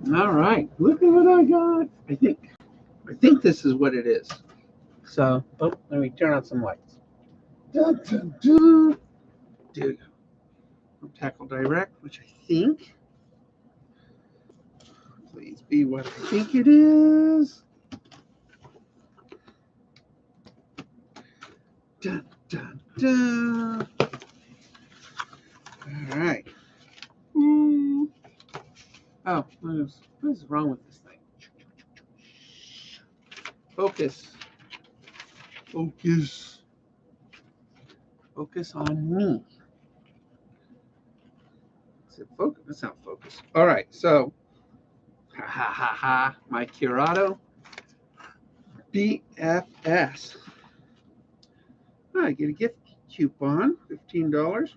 All right, look at what I got. I think this is what it is. So, oh, let me turn on some lights. Dun, dun, dun. Dude, tackle direct, which I think, please be what I think it is. Dun, dun, dun. All right. Oh, what is wrong with this thing? Focus. Focus. Focus on me. Is it focus? That's not focus. All right, so, my Curado BFS. I get a gift coupon, $15. If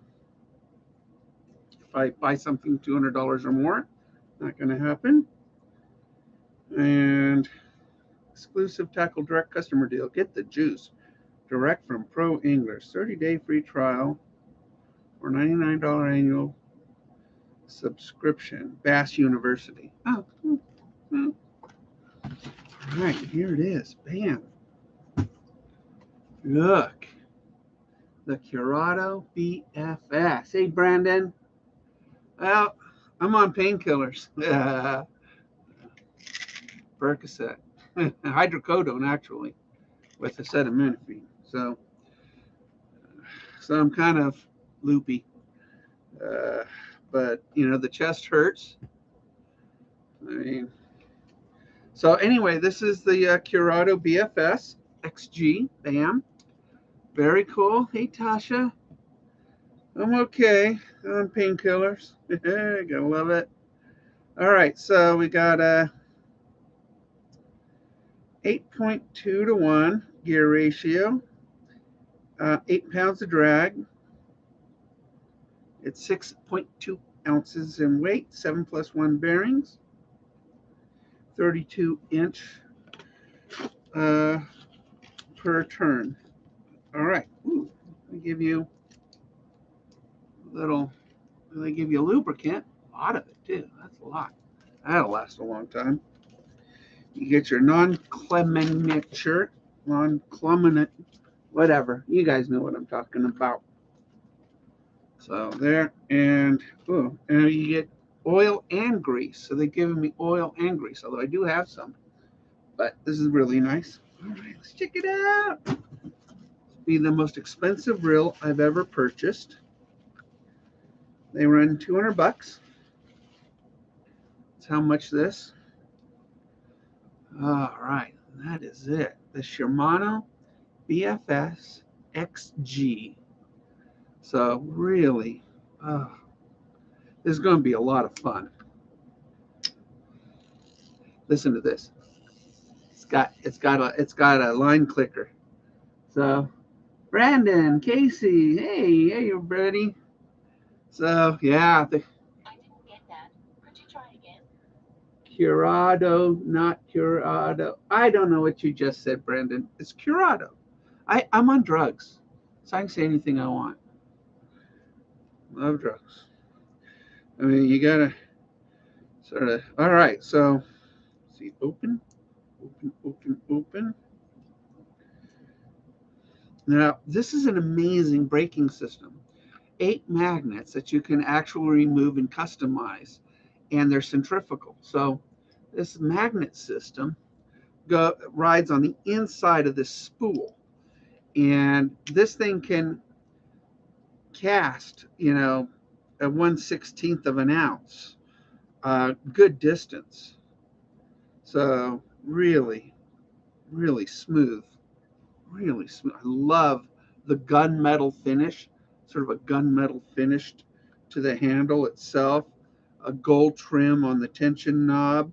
I buy something $200 or more, not going to happen. And exclusive tackle direct customer deal. Get the juice direct from pro anglers. 30-day free trial or $99 annual subscription. Bass University. Oh, all right, here it is. Bam. Look. The Curado BFS. Hey, Brandon. Well, I'm on painkillers. Percocet. Hydrocodone, actually, with acetaminophen. So I'm kind of loopy. But, you know, the chest hurts. I mean, so anyway, this is the Curado BFS XG. Bam. Very cool. Hey, Tasha. I'm okay on painkillers. Gotta love it. All right, so we got a 8.2 to 1 gear ratio, 8 pounds of drag. It's 6.2 ounces in weight, 7+1 bearings, 32-inch per turn. All right, ooh, they give you a little, they give you a lubricant, a lot of it too, that's a lot. That'll last a long time. You get your non-cleminate shirt, non-cleminate, whatever. You guys know what I'm talking about. So there, and you get oil and grease. So they've given me oil and grease, although I do have some. But this is really nice. All right, let's check it out. Be the most expensive reel I've ever purchased. They run $200. That's how much this. All right, that is it. The Shimano BFS XG. So really, this is going to be a lot of fun. Listen to this. It's got a line clicker. So, Brandon, Casey, hey, everybody. So yeah, I didn't get that. Could you try again? Curado, not Curado. I don't know what you just said, Brandon. It's Curado. I'm on drugs, so I can say anything I want. Love drugs. I mean, you gotta sort of. All right, so see, open. Now, this is an amazing braking system. 8 magnets that you can actually remove and customize, and they're centrifugal. So this magnet system rides on the inside of this spool, and this thing can cast, you know, a 1/16 of an ounce, good distance. So really, really smooth. Really smooth. I love the gunmetal finish, sort of a gunmetal finish to the handle itself, a gold trim on the tension knob,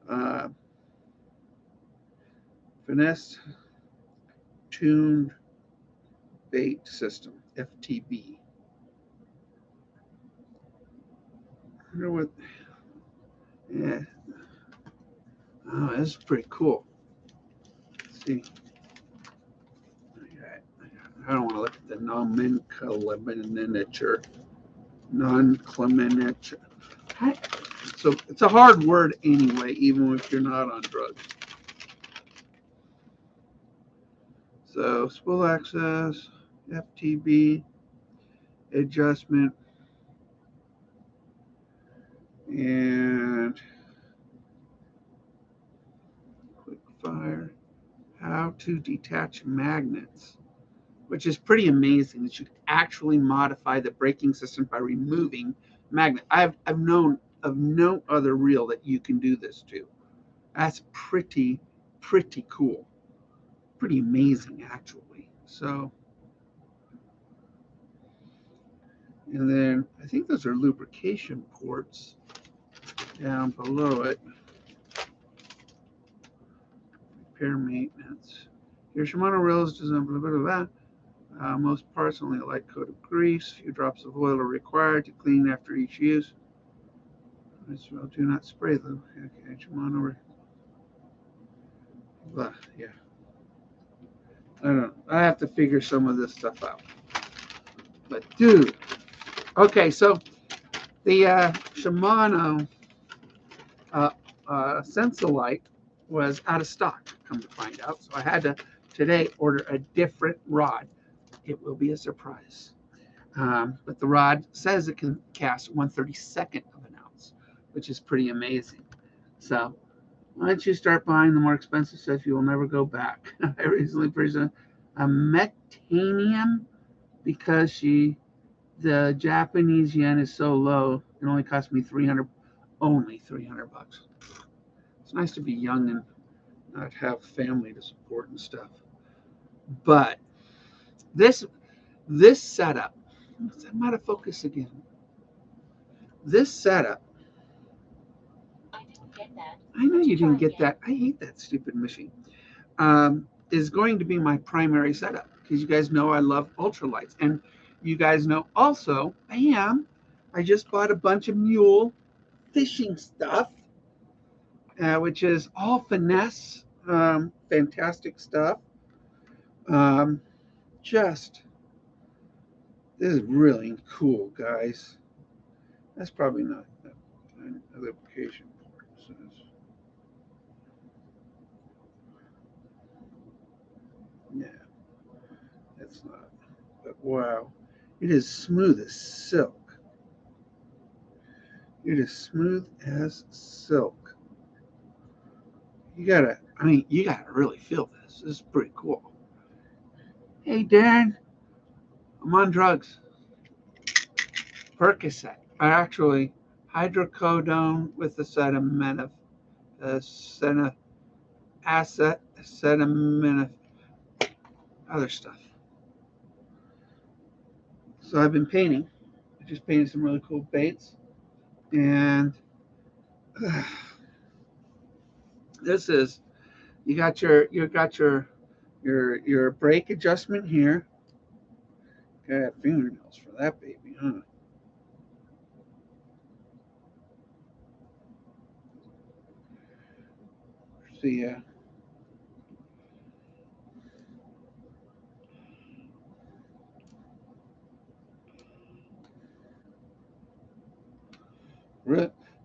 uh, finesse tuned bait system, FTB. I wonder what, yeah. Oh, this is pretty cool. Let's see. I don't want to look at the nomenclature. Non-clementure. So it's a hard word anyway, even if you're not on drugs. So spool access, FTB, adjustment, and quick fire. How to detach magnets, which is pretty amazing that you can actually modify the braking system by removing magnet. I've known of no other reel that you can do this to. That's pretty cool. Pretty amazing actually. So, and then I think those are lubrication ports down below it. Repair maintenance. Your Shimano reel is designed blah blah blah. Most parts only a light coat of grease. Few drops of oil are required to clean after each use. Well, do not spray them. Okay, Shimano. Blah, yeah. I don't know. I have to figure some of this stuff out. But dude, okay, so the Shimano Sensolite was out of stock, come to find out. So I had to today order a different rod. It will be a surprise. But the rod says it can cast 1/32 of an ounce, which is pretty amazing. So once you start buying the more expensive stuff, you will never go back. I recently purchased a metanium because the Japanese yen is so low. It only cost me only 300 bucks. It's nice to be young and not have family to support and stuff. But this setup, I'm out of focus again. This setup, I didn't get that. I know Could you didn't try get again? that. I hate that stupid machine. Is going to be my primary setup because you guys know I love ultralights, and you guys know also, bam, I just bought a bunch of mule fishing stuff, which is all finesse, fantastic stuff. Um, just this is really cool, guys. That's probably not a lubrication port. So yeah, that's not. But wow, it is smooth as silk. It is smooth as silk. You gotta really feel this. This is pretty cool. Hey, Darren, I'm on drugs. Percocet. I actually hydrocodone with acetaminophen, other stuff. So I've been painting. I just painted some really cool baits, and this is you got your brake adjustment here. Got fingernails for that baby, huh? See,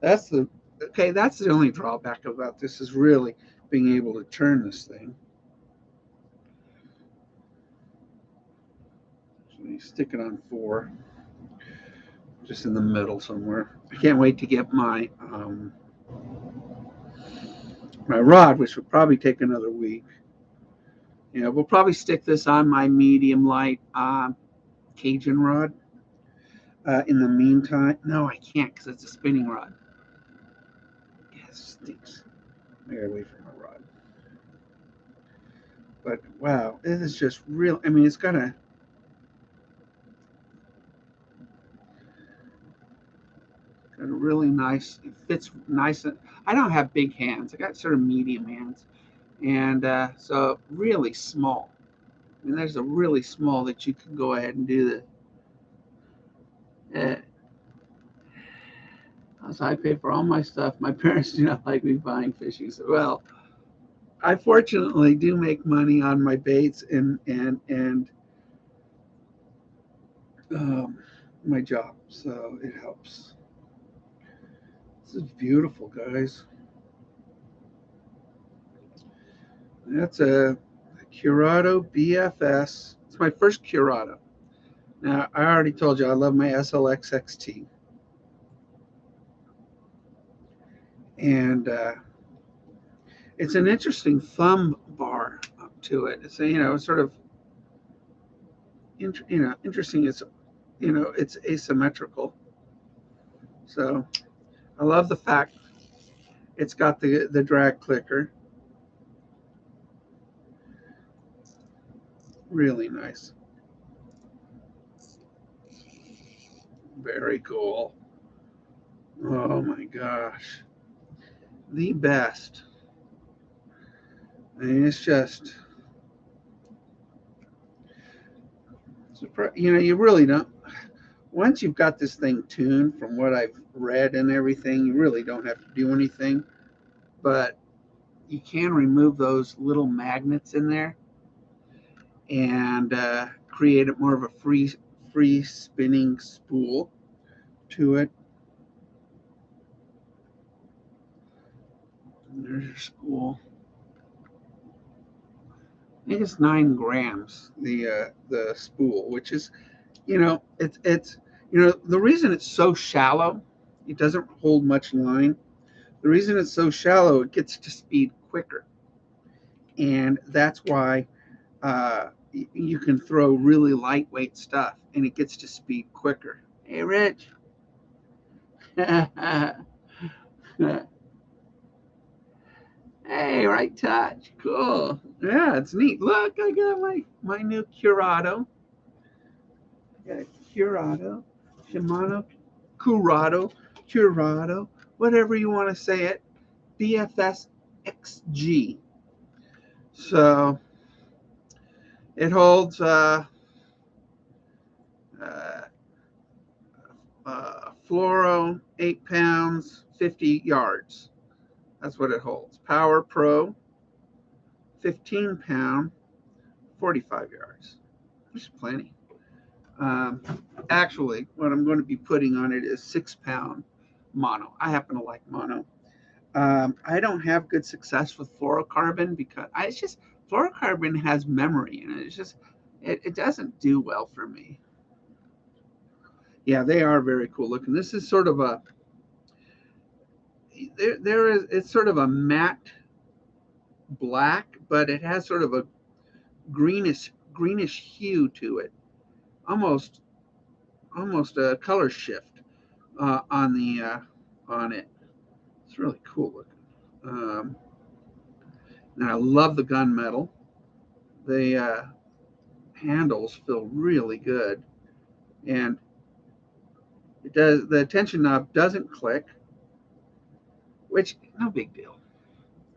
that's the okay. That's the only drawback about this is really being able to turn this thing. So you stick it on 4, just in the middle somewhere. I can't wait to get my rod, which will probably take another week. We'll probably stick this on my medium light Cajun rod. In the meantime, no, I can't because it's a spinning rod. Yeah, it stinks. I gotta wait for my rod. But wow, it is just real. I mean, it's got a really nice. It fits nice. I don't have big hands. I got sort of medium hands, and so really small. I mean, there's a really small that you can go ahead and do the. So I pay for all my stuff. My parents do not like me buying fishing. So well, I fortunately do make money on my baits and my job, so it helps. This is beautiful, guys. That's a Curado BFS. It's my first Curado. Now, I already told you I love my SLX XT. And it's an interesting thumb bar up to it. It's sort of interesting. It's asymmetrical. So I love the fact it's got the drag clicker. Really nice. Very cool. Oh my gosh. The best. I mean, it's just, you really don't. Once you've got this thing tuned from what I've read and everything, you really don't have to do anything. But you can remove those little magnets in there and create it more of a free spinning spool to it. And there's your spool. I think it's 9 grams the spool, which is it's the reason it's so shallow, it doesn't hold much line. The reason it's so shallow, it gets to speed quicker, and that's why you can throw really lightweight stuff and it gets to speed quicker. Hey, Rich. Hey, right touch. Cool. Yeah, it's neat. Look, I got my new Curado. I got a Curado, Shimano Curado, whatever you want to say it. BFS XG. So it holds uh, fluoro 8 pounds, 50 yards. That's what it holds. Power Pro 15-pound, 45 yards. There's plenty. Um, Actually, what I'm going to be putting on it is 6-pound mono. I happen to like mono. I don't have good success with fluorocarbon because it's just fluorocarbon has memory and it's just it doesn't do well for me. Yeah, they are very cool looking. This is sort of a there is it's sort of a matte black, but it has sort of a greenish hue to it, almost a color shift on it. It's really cool looking. And I love the gunmetal. The handles feel really good, and the tension knob doesn't click, which no big deal.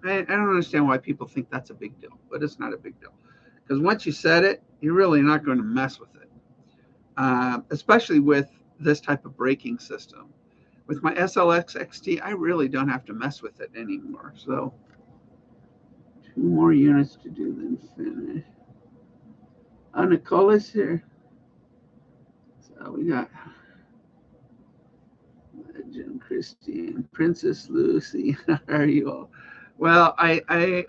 I don't understand why people think that's a big deal, but it's not a big deal because once you set it, you're really not going to mess with it, especially with this type of braking system. With my SLX XT, I really don't have to mess with it anymore. So 2 more units to do, then finish. Oh, Nicola's here. So we got Legend Christine, Princess Lucy. How are you all? Well, I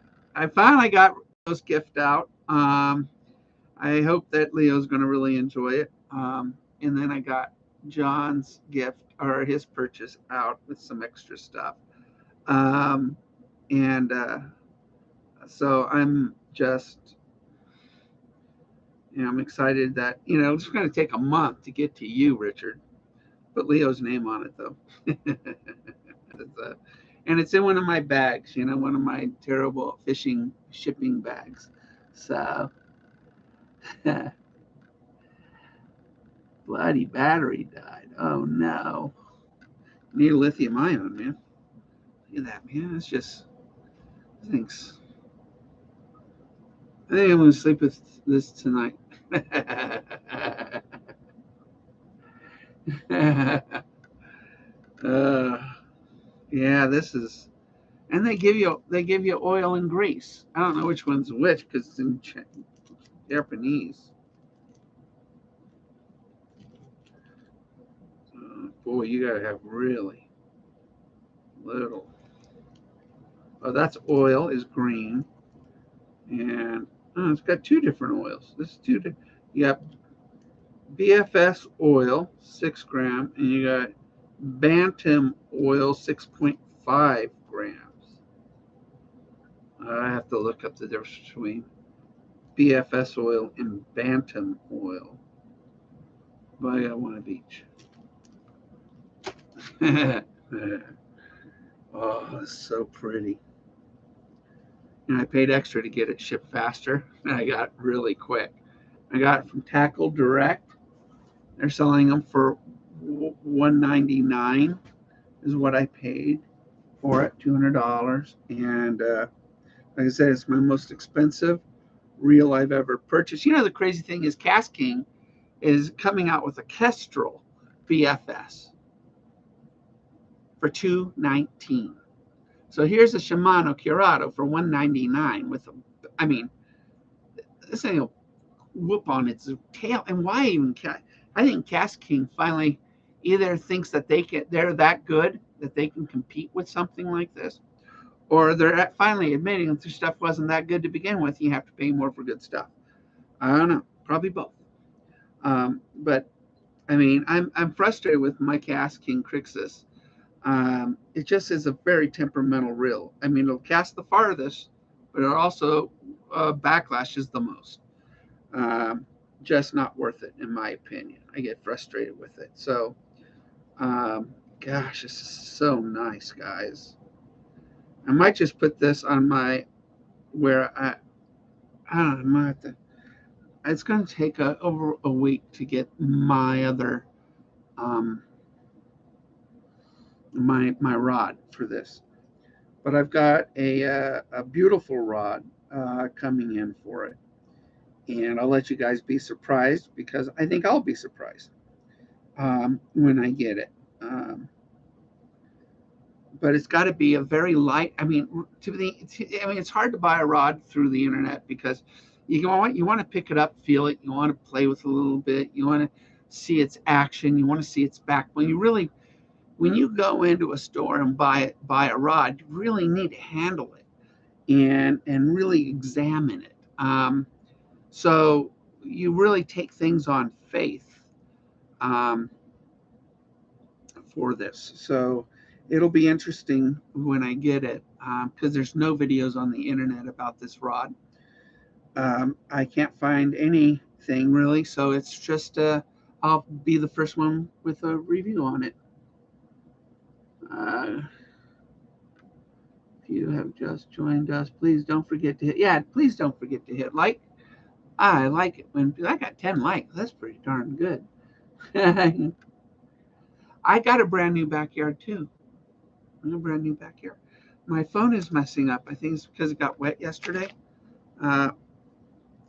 finally got Leo's gift out. I hope that Leo's going to really enjoy it. And then I got John's gift or his purchase out with some extra stuff. Um, and so I'm just, I'm excited that, it's going to take a month to get to you, Richard. Put Leo's name on it, though. And it's in one of my bags, one of my terrible shipping bags. So, bloody battery died. Oh, no. Need a lithium ion, man. Look at that, man. It's just, thanks. I think I'm going to sleep with this tonight. uh, yeah, this is, and they give you oil and grease. I don't know which one's which because it's in Japanese. Boy, you gotta have really Oh, that's oil is green, and it's got two different oils. This is you got BFS oil 6 gram, and you got Bantam oil 6.5 grams. I have to look up the difference between BFS oil and Bantam oil. But I got one of each. Oh, it's so pretty. And I paid extra to get it shipped faster, and I got it really quick. I got it from Tackle Direct. They're selling them for $199 is what I paid for it, $200. And like I said, it's my most expensive reel I've ever purchased. You know, the crazy thing is Cast King is coming out with a Kestrel BFS for $219. So here's a Shimano Curado for $199 with a, I mean, this thing will whoop on its tail. And why even? I think Cast King finally either thinks that they're that good that they can compete with something like this, or they're finally admitting that their stuff wasn't that good to begin with. You have to pay more for good stuff. I don't know, probably both. But I mean, I'm frustrated with my Cast King Crixus. It just is a very temperamental reel. I mean, it'll cast the farthest, but it also backlashes the most. Um, just not worth it, in my opinion. I get frustrated with it. So, gosh, this is so nice, guys. I might just put this on my where I don't know. I have to, it's going to take over a week to get my other um, my rod for this. But I've got a beautiful rod coming in for it, and I'll let you guys be surprised because I think I'll be surprised when I get it. But it's got to be a very light. I mean, it's hard to buy a rod through the internet because you want to pick it up, feel it, you want to play with it a little bit, you want to see its action, you want to see its back. When you go into a store and buy a rod, you really need to handle it and really examine it. So you really take things on faith um, for this. So it'll be interesting when I get it because there's no videos on the internet about this rod. I can't find anything really, so it's just I'll be the first one with a review on it. If you have just joined us, please don't forget to please don't forget to hit like. I like it when I got 10 likes. That's pretty darn good. I got a brand new backyard too. A brand new backyard. My phone is messing up. I think it's because it got wet yesterday. Uh,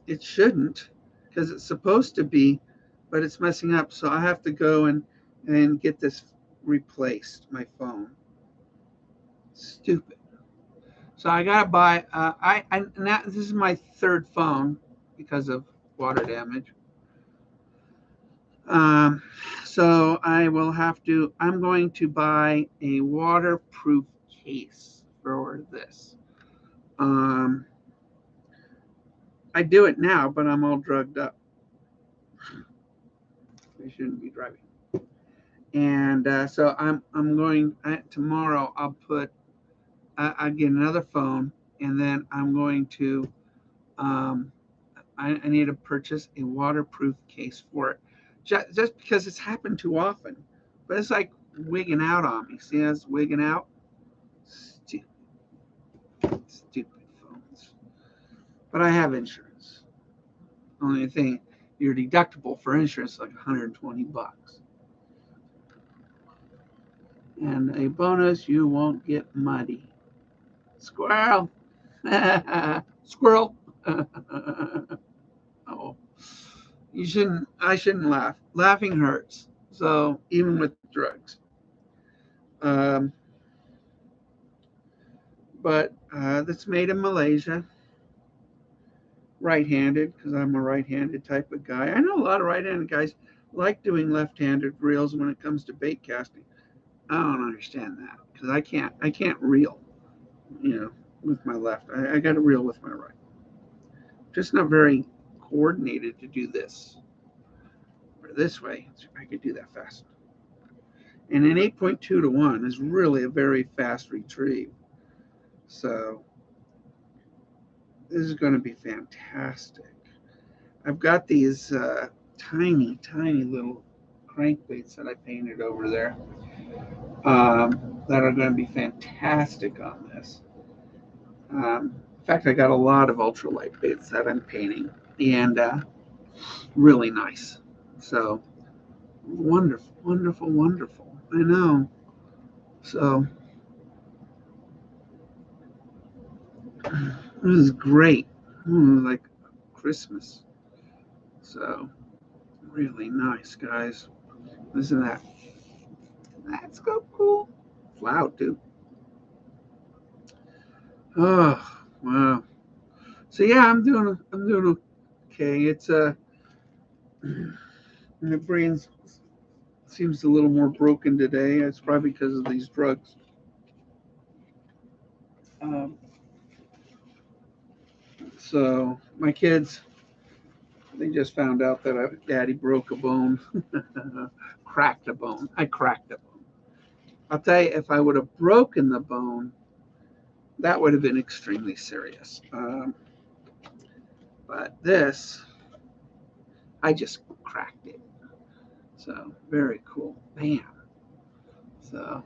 it shouldn't because it's supposed to be, but it's messing up. So I have to go and get this replaced. My phone. Stupid. So I gotta buy. Now this is my third phone because of water damage. Um, so I will have to. I'm going to buy a waterproof case for this. Um, I do it now, but I'm all drugged up. I shouldn't be driving. And so I'm going tomorrow. I'll get another phone, and then I'm going to. Um, I need to purchase a waterproof case for it, just because it's happened too often. But it's like wigging out on me. See, it's wigging out. Stupid, stupid phones. But I have insurance. Only thing, your deductible for insurance is like $120. And a bonus, you won't get muddy. Squirrel. Squirrel. Oh, I shouldn't laugh. Laughing hurts. So even with drugs. Um, but that's made in Malaysia. Right-handed, because I'm a right-handed type of guy. I know a lot of right-handed guys like doing left-handed reels when it comes to bait casting. I don't understand that because I can't reel. You know, with my left. I got to reel with my right. Just not very coordinated to do this. Or this way, I could do that fast. And an 8.2 to 1 is really a very fast retrieve. So this is going to be fantastic. I've got these tiny, tiny little crankbaits that I painted over there that are going to be fantastic on this. In fact, I got a lot of ultralight baits that I'm painting, and really nice. So wonderful, wonderful, wonderful. I know. So this is great. Like Christmas. So really nice, guys. Isn't that? That's so cool. Loud too. Oh wow. So yeah, I'm doing okay. It's my brain seems a little more broken today. It's probably because of these drugs. Um, so my kids, they just found out that Daddy broke a bone, cracked a bone. I cracked a bone. I'll tell you, if I would have broken the bone, that would have been extremely serious. But this, I just cracked it. So very cool. Bam. So,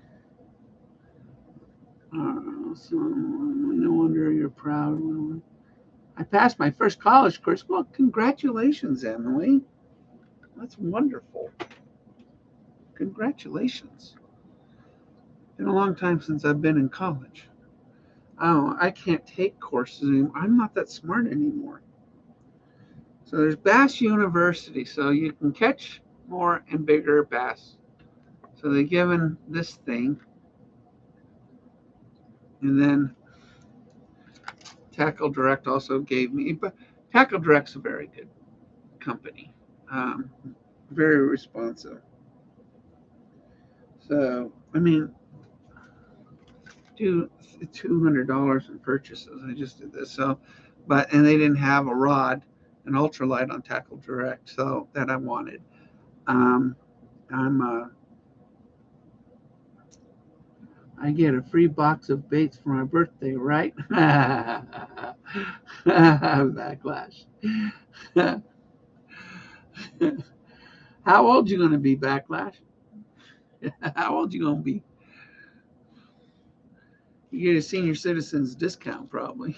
so no wonder you're proud. I passed my first college course. Well, congratulations, Emily. That's wonderful. Congratulations. Been a long time since I've been in college. Oh, I can't take courses anymore. I'm not that smart anymore. So there's Bass University, so you can catch more and bigger bass. So they're given this thing, and then Tackle Direct also gave me, but Tackle Direct's a very good company, um, very responsive. So I mean, do $200 in purchases. I just did this, so and they didn't have a rod, an ultralight on Tackle Direct, so that I wanted. Um, I'm I get a free box of baits for my birthday, right? Backlash. How old you gonna be, Backlash? How old you gonna be? You get a senior citizens discount probably.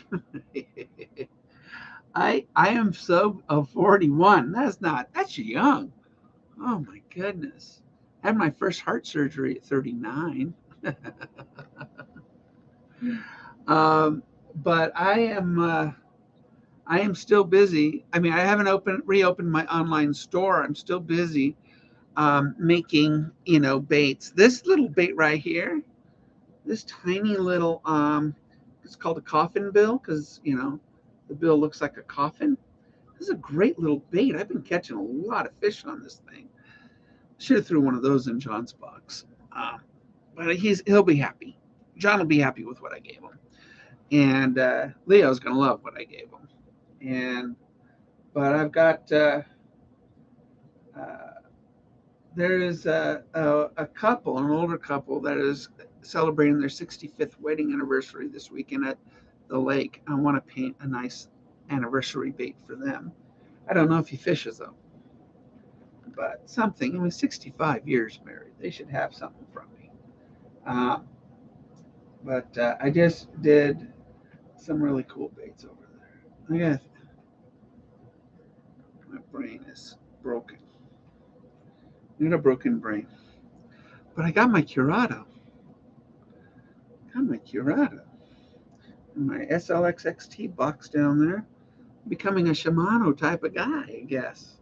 I am so 41. That's young. Oh my goodness. I had my first heart surgery at 39. um, but I am still busy. I mean, I haven't reopened my online store. I'm still busy making, baits. This little bait right here, this tiny little it's called a coffin bill because, the bill looks like a coffin. This is a great little bait. I've been catching a lot of fish on this thing. Should have threw one of those in John's box. But he'll be happy. John will be happy with what I gave him. And Leo's gonna love what I gave him. And but I've got uh, there is a couple, an older couple that is celebrating their 65th wedding anniversary this weekend at the lake. I want to paint a nice anniversary bait for them. I don't know if he fishes though, but something. I mean, 65 years married, they should have something from me. Um, but I just did some really cool baits over there. I got my brain is broken. I got a broken brain. But I got my Curado. Got my Curado. And my SLXXT box down there. Becoming a Shimano type of guy, I guess.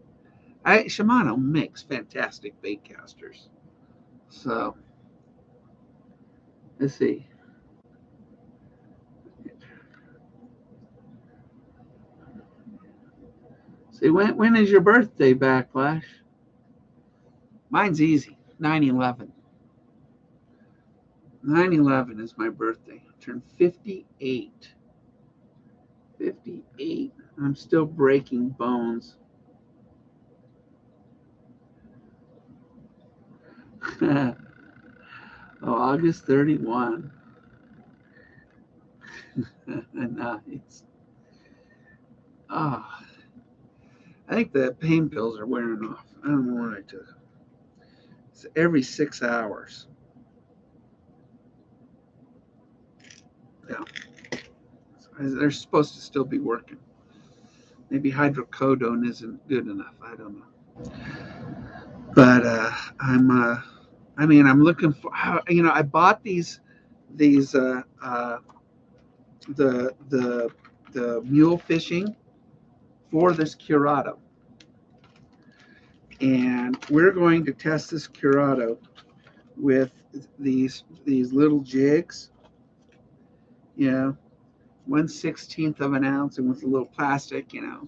Shimano makes fantastic bait casters. So let's see. See, when is your birthday, Backlash? Mine's easy. 9/11. 9/11 is my birthday. I turned 58. 58. I'm still breaking bones. Oh, August 31. Nice. Ah, I think the pain pills are wearing off. I don't know what I took. It's every 6 hours. Yeah, they're supposed to still be working. Maybe hydrocodone isn't good enough. I don't know. But I'm looking for. I bought these the mule fishing for this curado, and we're going to test this curado with these little jigs. You know, 1/16 of an ounce, and with a little plastic. A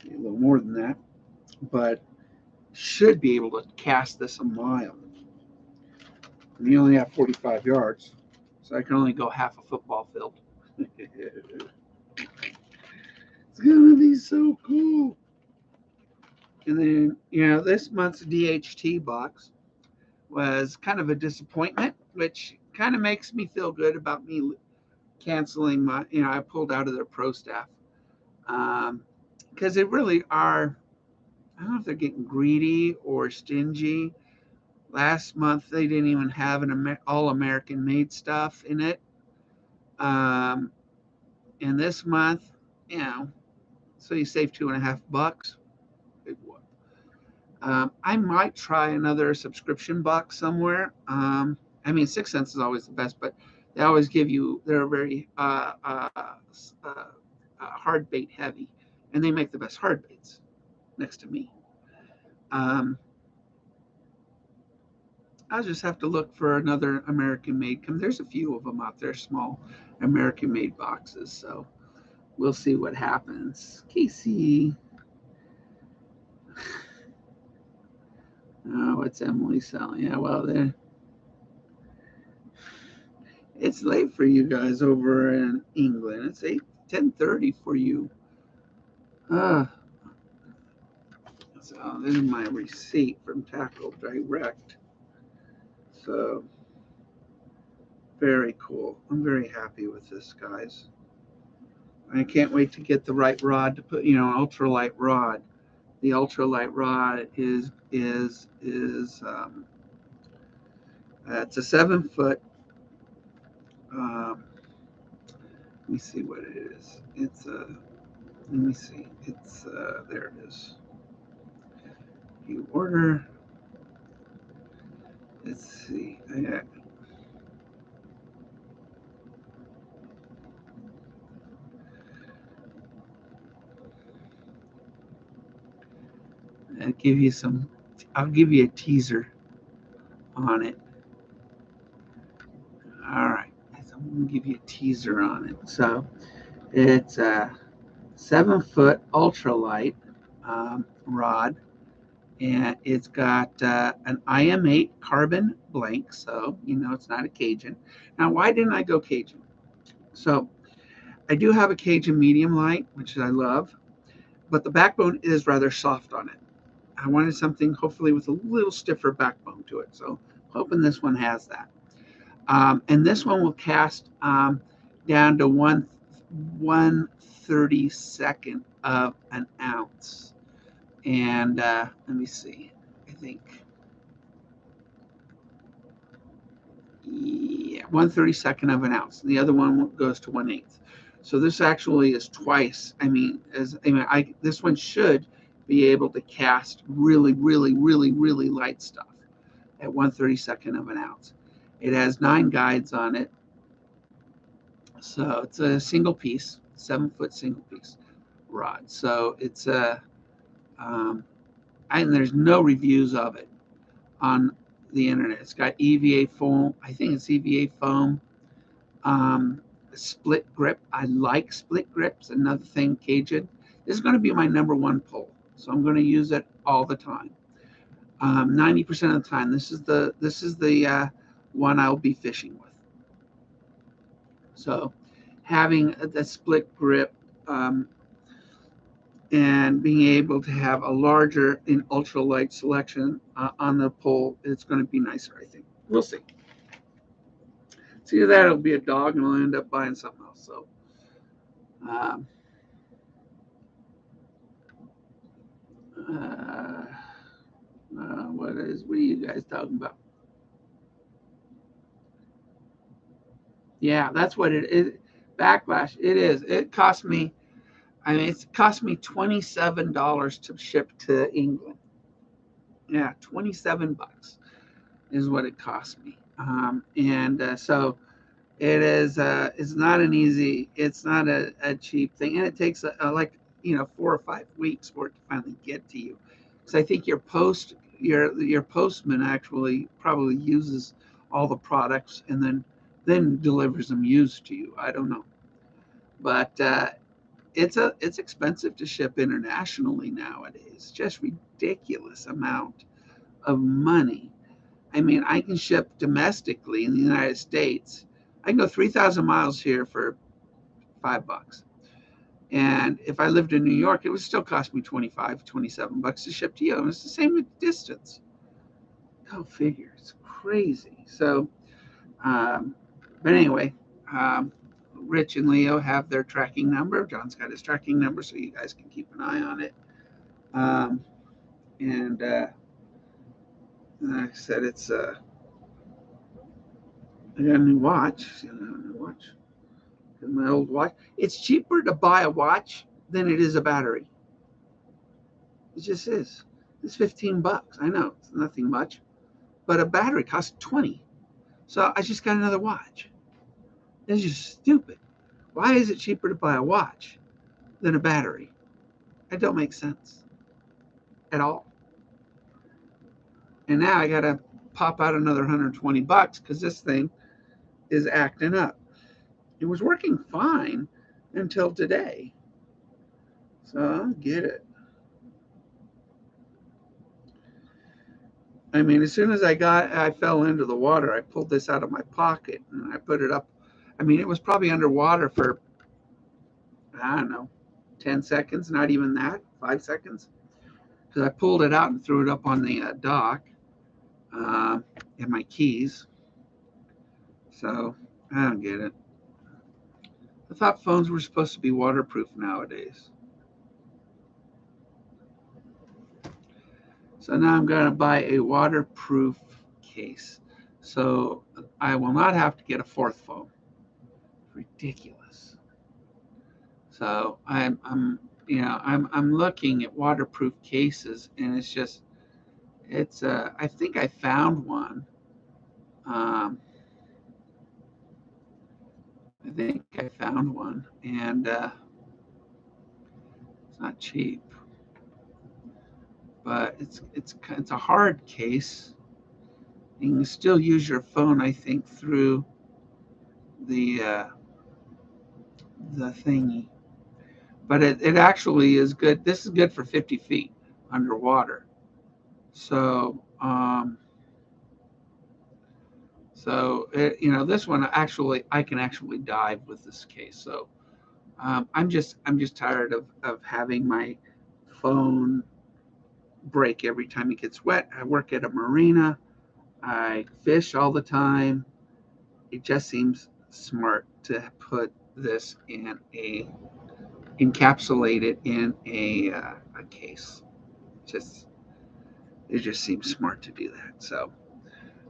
little more than that, but should be able to cast this a mile. And you only have 45 yards, so I can only go half a football field. It's gonna be so cool. And then, this month's DHT box was kind of a disappointment, which kind of makes me feel good about me canceling I pulled out of their pro staff. Because they really are, I don't know if they're getting greedy or stingy. Last month, they didn't even have an all American made stuff in it. And this month, so you save $2.50. Big one. I might try another subscription box somewhere. 6 cents is always the best, but they always give you, they're very hard bait heavy, and they make the best hard baits next to me. I'll just have to look for another American made. There's a few of them out there, small American made boxes. So we'll see what happens. Casey. Oh, what's Emily selling? Yeah, well, it's late for you guys over in England. It's 10:30 for you. So this is my receipt from Tackle Direct. So very cool. I'm very happy with this, guys. I can't wait to get the right rod to put, an ultralight rod. The ultralight rod is it's a 7 foot. Let me see what it is. It's a. Let me see. It's there it is. You order. Let's see. I'll give you some. I'll give you a teaser on it. All right. So I'm gonna give you a teaser on it. So it's a 7 foot ultralight rod, and it's got an IM8 carbon blank, so it's not a Cajun. Now, why didn't I go Cajun? So I do have a Cajun medium light, which I love, but the backbone is rather soft on it. I wanted something hopefully with a little stiffer backbone to it, so hoping this one has that. And this one will cast down to 1/32 of an ounce. And let me see. I think, yeah, 1/32 of an ounce. The other one goes to 1/8. So this actually is twice. This one should be able to cast really, really, really, really light stuff at 1/32 of an ounce. It has 9 guides on it. So it's a single piece, 7 foot single piece rod. So it's and there's no reviews of it on the internet. It's got EVA foam. I think it's EVA foam. Split grip. I like split grips. Another thing, Cajun. This is going to be my #1 pull, so I'm going to use it all the time. 90% of the time. This is the one I'll be fishing with. So having the split grip, and being able to have a larger and ultralight selection on the pole, it's going to be nicer, I think. We'll see. It's either that or it'll be a dog and I'll end up buying something else. So, um, uh, what are you guys talking about? Yeah, that's what it is. Backlash. It is. It cost me. I mean, it's cost me $27 to ship to England. Yeah, $27 is what it cost me. And so it is. It's not an easy. It's not a cheap thing, and it takes like 4 or 5 weeks for it to finally get to you. Because I think your postman actually probably uses all the products and then delivers them used to you. I don't know, but it's expensive to ship internationally nowadays. Just ridiculous amount of money. I mean, I can ship domestically in the United States. I can go 3,000 miles here for $5. And if I lived in New York, it would still cost me 25, $27 to ship to you. And it's the same with distance. Go figure. It's crazy. So, um, but anyway, um, Rich and Leo have their tracking number. John's got his tracking number, so you guys can keep an eye on it. And like I said, I got a new watch. See, I got a new watch. My old watch. It's cheaper to buy a watch than it is a battery. It just is. It's $15. I know it's nothing much, but a battery costs 20. So I just got another watch. It's just stupid. Why is it cheaper to buy a watch than a battery? It don't make sense at all. And now I gotta pop out another $120 because this thing is acting up. It was working fine until today. So I get it. I mean, as soon as I fell into the water, I pulled this out of my pocket and I put it up. I mean, it was probably underwater for, I don't know, 10 seconds, not even that, 5 seconds. Because I pulled it out and threw it up on the dock uh, and my keys. So I don't get it. I thought phones were supposed to be waterproof nowadays. So now I'm going to buy a waterproof case. So I will not have to get a fourth phone. Ridiculous. So I'm looking at waterproof cases, and it's just I think I found one. Um, I think I found one, and it's not cheap, but it's a hard case. You can still use your phone, I think, through the the thingy. But it actually is good. This is good for 50 feet underwater. So this one actually I can actually dive with this case. So I'm just tired of having my phone break every time it gets wet. I work at a marina. I fish all the time. It just seems smart to put this in a encapsulate it in a case. Just it just seems smart to do that. So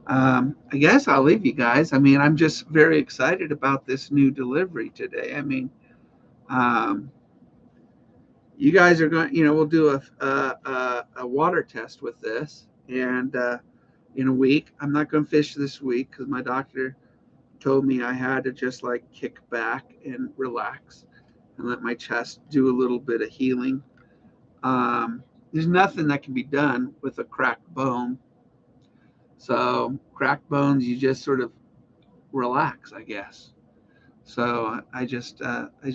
I guess I'll leave you guys. I mean, I'm just very excited about this new delivery today. I mean, um, you guys are going. We'll do a water test with this, and in a week. I'm not going to fish this week because my doctor told me I had to just like kick back and relax and let my chest do a little bit of healing. There's nothing that can be done with a cracked bone. So cracked bones, you just sort of relax, I guess. So I just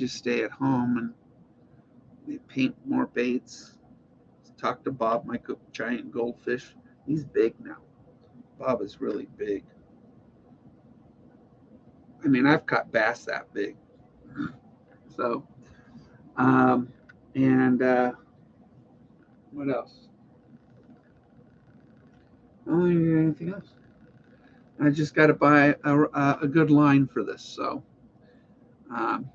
stay at home and paint more baits. Talk to Bob, my giant goldfish. He's big now. Bob is really big. I mean, I've caught bass that big. So, and what else? I don't think anything else. I just got to buy a good line for this. So, um,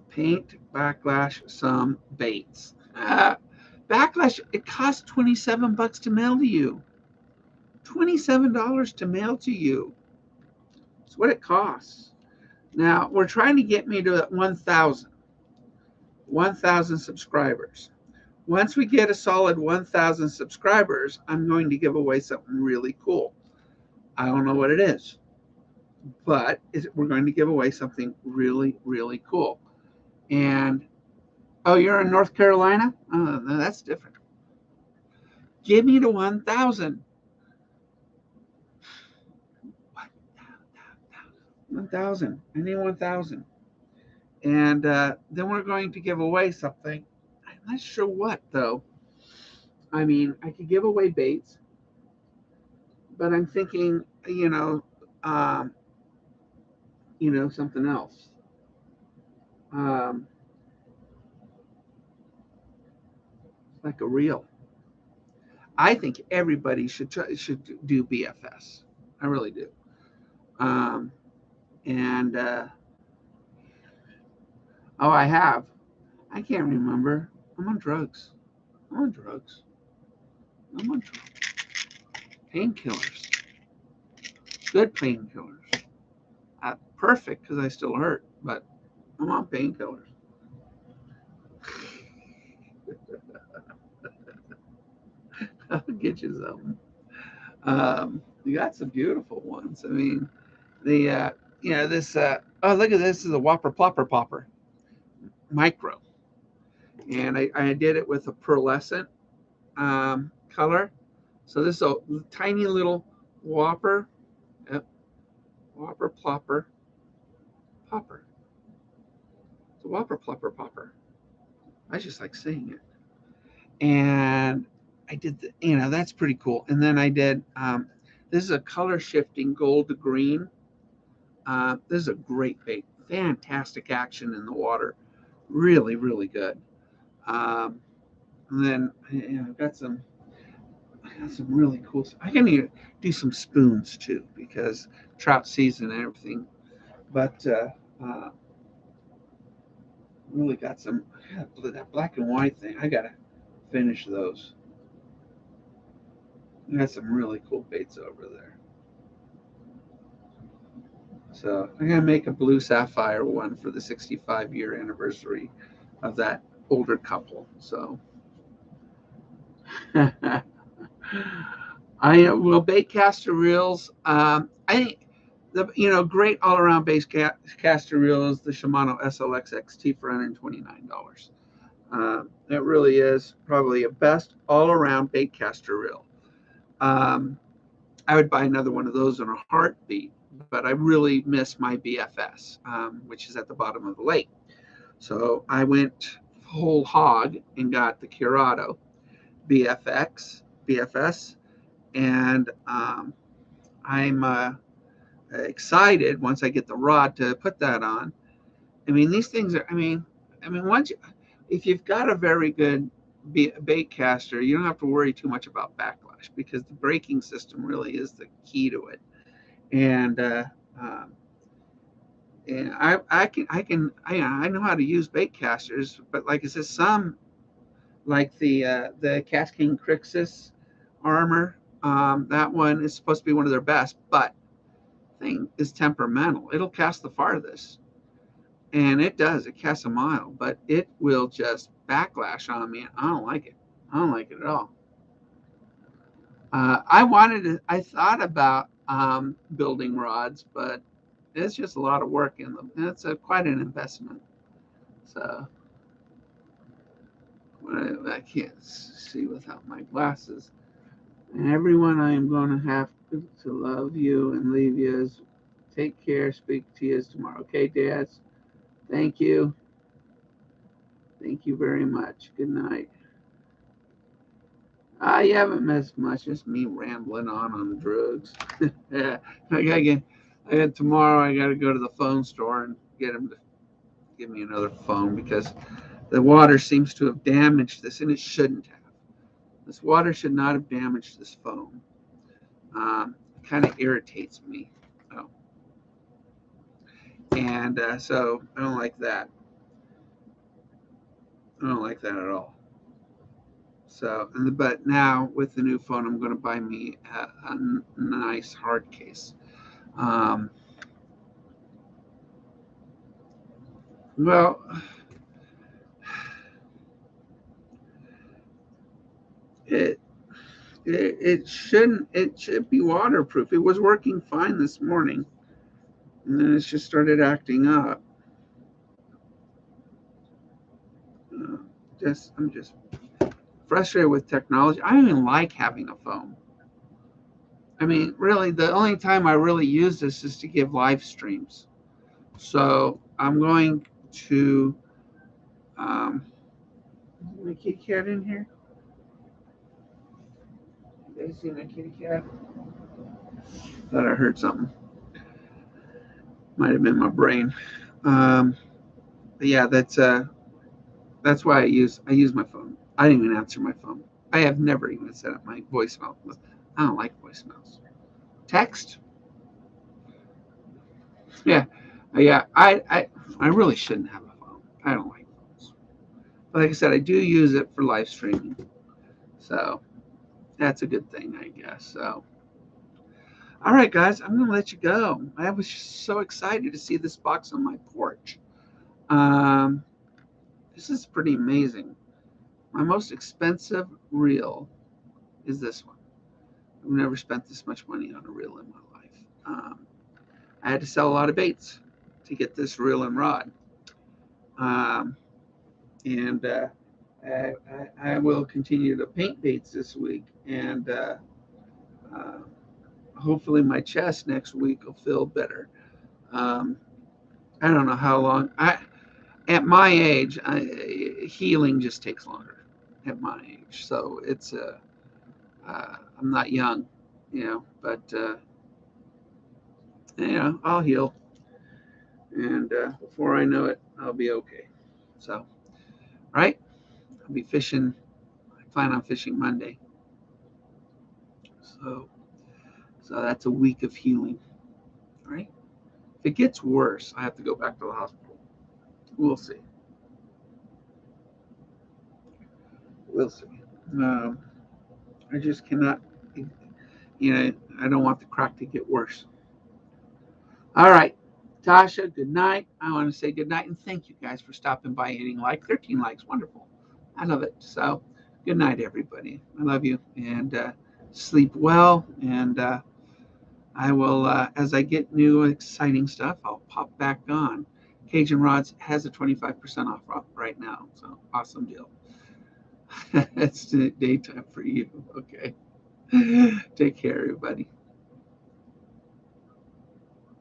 paint, backlash, some baits. Backlash, it costs $27 to mail to you. $27 to mail to you. That's what it costs. Now, we're trying to get me to 1,000 subscribers. Once we get a solid 1,000 subscribers, I'm going to give away something really cool. I don't know what it is, but we're going to give away something really, really cool. And, oh, you're in North Carolina? Oh, no, that's different. Give me to 1,000. 1,000. I need 1,000. And then we're going to give away something. I'm not sure what, though. I mean, I could give away baits, but I'm thinking, something else. Like a reel. I think everybody should do BFS. I really do. And oh, I have. I can't remember. I'm on drugs. I'm on drugs. I'm on painkillers. Good painkillers. Perfect because I still hurt, but I'm on painkillers. I'll get you some. You got some beautiful ones. I mean, this. Oh, look at this. This is a Whopper Plopper Popper micro, and I did it with a pearlescent color. So this is a tiny little Whopper, Whopper Plopper Popper. It's a Whopper Plopper Popper. I just like saying it. And I did, that's pretty cool. And then I did, this is a color shifting gold to green. This is a great bait. Fantastic action in the water. Really, really good. Um, and then I've got some really cool stuff. I can even do some spoons too because trout season and everything. But really got some, that black and white thing. I got to finish those. I got some really cool baits over there. So I'm gonna make a blue sapphire one for the 65-year anniversary of that older couple. So I will bait caster reels. I think the great all around base caster reel is the Shimano SLX XT for $129. It really is probably a best all around bait caster reel. I would buy another one of those in a heartbeat, but I really miss my BFS, which is at the bottom of the lake. So I went whole hog and got the Curado BFS, and I'm excited once I get the rod to put that on. I mean, these things are. I mean, if you've got a very good bait caster, you don't have to worry too much about backlash because the braking system really is the key to it. And and I know how to use bait casters, but like I said, some like the Cascade Crixus armor, that one is supposed to be one of their best, but thing is temperamental. It'll cast the farthest, and it does. It casts a mile, but it will just backlash on me. I don't like it. I don't like it at all. I thought about building rods, but it's just a lot of work in them. And it's quite an investment. So I can't see without my glasses. And everyone, I am going to have to love you and leave you. Take care. Speak to you tomorrow. Okay, dads? Thank you. Thank you very much. Good night. You haven't missed much. Just me rambling on the drugs. Yeah, And tomorrow I got to go to the phone store and get him to give me another phone because the water seems to have damaged this, and it shouldn't have. This water should not have damaged this phone. It kind of irritates me. Oh. And so I don't like that. I don't like that at all. So, but now with the new phone, I'm going to buy me a nice hard case. Um, well, it, it shouldn't. It should be waterproof. It was working fine this morning, and then it's just started acting up. Uh, I'm just frustrated with technology. I don't even like having a phone. I mean, really, the only time I really use this is to give live streams. So I'm going to. Is my kitty cat in here? You guys see my kitty cat? Thought I heard something. Might have been my brain. But yeah, that's why I use my phone. I didn't even answer my phone. I have never even set up my voicemail. I don't like voicemails. Text? Yeah, yeah. I really shouldn't have a phone. I don't like phones. But like I said, I do use it for live streaming, so that's a good thing, I guess. So, all right, guys, I'm gonna let you go. I was so excited to see this box on my porch. Um, this is pretty amazing. My most expensive reel is this one. I've never spent this much money on a reel in my life. I had to sell a lot of baits to get this reel and rod. Um, and I will continue to paint baits this week. And uh, hopefully my chest next week will feel better. Um, I don't know how long. At my age, healing just takes longer. At my age, so I'm not young, but I'll heal, and before I know it, I'll be okay. So, right, I'll be fishing. I plan on fishing Monday, so that's a week of healing. Right. If it gets worse, I have to go back to the hospital. We'll see. We'll see. Um, I just cannot. I don't want the crack to get worse. All right. Tasha, good night. I want to say good night and thank you guys for stopping by, hitting like 13 likes. Wonderful. I love it. So, good night, everybody. I love you and sleep well. And I will, as I get new exciting stuff, I'll pop back on. Cajun Rods has a 25% off right now. So, awesome deal. It's daytime for you. Okay. Take care, everybody.